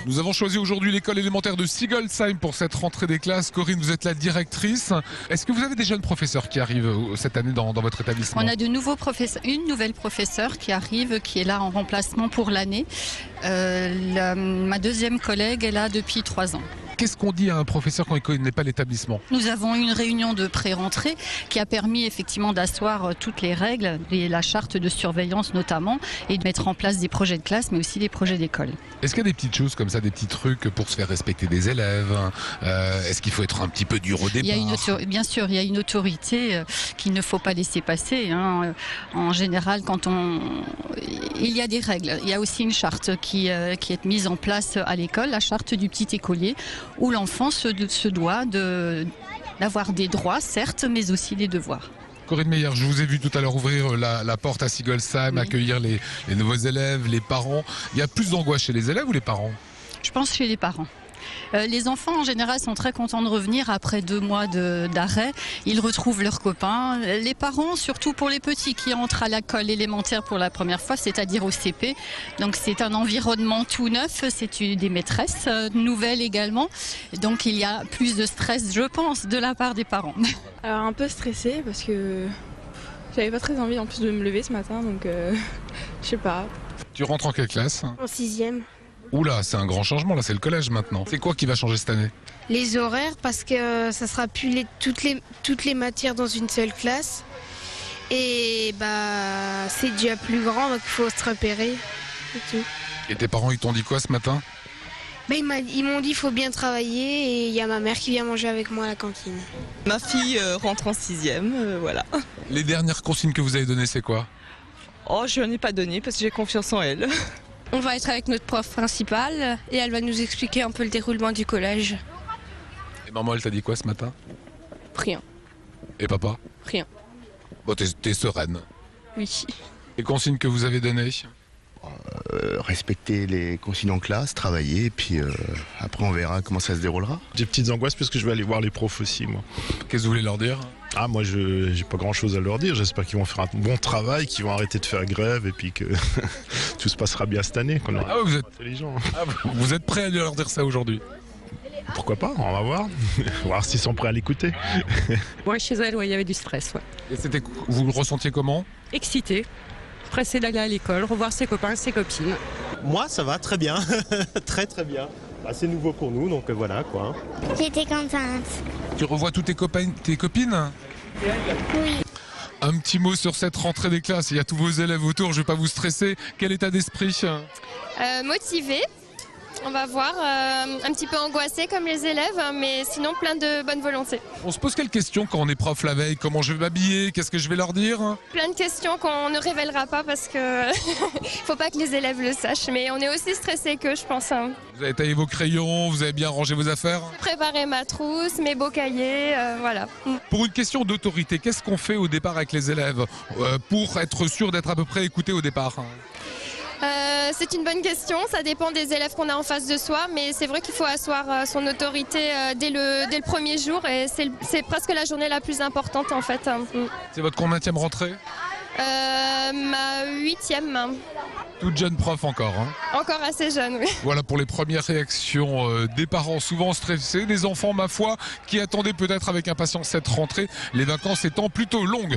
Nous avons choisi aujourd'hui l'école élémentaire de Sigolsheim pour cette rentrée des classes. Corinne, vous êtes la directrice. Est-ce que vous avez des jeunes professeurs qui arrivent cette année dans votre établissement? On a de nouveaux professeurs, une nouvelle professeure qui arrive, qui est là en remplacement pour l'année. Ma deuxième collègue est là depuis 3 ans. Qu'est-ce qu'on dit à un professeur quand il ne connaît pas l'établissement? Nous avons eu une réunion de pré-rentrée qui a permis effectivement d'asseoir toutes les règles, la charte de surveillance notamment, et de mettre en place des projets de classe, mais aussi des projets d'école. Est-ce qu'il y a des petites choses comme ça, des petits trucs pour se faire respecter des élèves? Est-ce qu'il faut être un petit peu dur au départ? Bien sûr, il y a une autorité qu'il ne faut pas laisser passer. En général, il y a des règles. Il y a aussi une charte qui est mise en place à l'école, la charte du petit écolier, où l'enfant se doit d'avoir des droits, certes, mais aussi des devoirs. Corinne Meyer, je vous ai vu tout à l'heure ouvrir la porte à Sigolsheim, oui. Accueillir les nouveaux élèves, les parents. Il y a plus d'angoisse chez les élèves ou les parents? Je pense chez les parents. Les enfants en général sont très contents de revenir après 2 mois d'arrêt. Ils retrouvent leurs copains. Les parents, surtout pour les petits qui entrent à l'école élémentaire pour la première fois, c'est-à-dire au CP. Donc c'est un environnement tout neuf, c'est des maîtresses nouvelles également. Donc il y a plus de stress, je pense, de la part des parents. Alors un peu stressée parce que j'avais pas très envie en plus de me lever ce matin, donc je sais pas. Tu rentres en quelle classe? En 6e. Oula, c'est un grand changement, là c'est le collège maintenant. C'est quoi qui va changer cette année? Les horaires, parce que ça sera plus toutes les matières dans une seule classe. Et c'est déjà plus grand, donc il faut se repérer et tout. Et tes parents, ils t'ont dit quoi ce matin? Ils m'ont dit qu'il faut bien travailler et il y a ma mère qui vient manger avec moi à la cantine. Ma fille rentre en 6e, voilà. Les dernières consignes que vous avez données, c'est quoi? Oh, je n'en ai pas donné parce que j'ai confiance en elle. On va être avec notre prof principale et elle va nous expliquer un peu le déroulement du collège. Et maman, elle t'a dit quoi ce matin? Rien. Et papa? Rien. Bon, t'es sereine. Oui. Les consignes que vous avez données? Respecter les consignes en classe, travailler, et puis après on verra comment ça se déroulera. J'ai petites angoisses parce que je vais aller voir les profs aussi, moi. Qu'est-ce que vous voulez leur dire? Ah, moi, j'ai pas grand-chose à leur dire. J'espère qu'ils vont faire un bon travail, qu'ils vont arrêter de faire grève et puis que tout se passera bien cette année. Vous êtes intelligent. Vous êtes prêts à leur dire ça aujourd'hui? Pourquoi pas? On va voir. On va voir s'ils sont prêts à l'écouter. Moi, chez elle, il y avait du stress. Ouais. Et vous le ressentiez comment? Excité, pressé d'aller à l'école, revoir ses copains, ses copines. Moi, ça va très bien, très bien. C'est nouveau pour nous, donc voilà quoi. J'étais contente. Tu revois tous tes copains, tes copines? Oui. Un petit mot sur cette rentrée des classes. Il y a tous vos élèves autour, je ne vais pas vous stresser. Quel état d'esprit? Motivé. On va voir, un petit peu angoissé comme les élèves, mais sinon plein de bonne volonté. On se pose quelles questions quand on est prof la veille? Comment je vais m'habiller? Qu'est-ce que je vais leur dire? Plein de questions qu'on ne révélera pas parce que faut pas que les élèves le sachent, mais on est aussi stressé qu'eux, je pense. Vous avez taillé vos crayons, vous avez bien rangé vos affaires? J'ai préparé ma trousse, mes beaux cahiers, voilà. Pour une question d'autorité, qu'est-ce qu'on fait au départ avec les élèves pour être sûr d'être à peu près écouté au départ? C'est une bonne question, ça dépend des élèves qu'on a en face de soi, mais c'est vrai qu'il faut asseoir son autorité dès le premier jour et c'est presque la journée la plus importante en fait. C'est votre combienième rentrée? Ma 8e. Toute jeune prof encore. Encore assez jeune, oui. Voilà pour les premières réactions des parents souvent stressés, des enfants ma foi qui attendaient peut-être avec impatience cette rentrée, les vacances étant plutôt longues.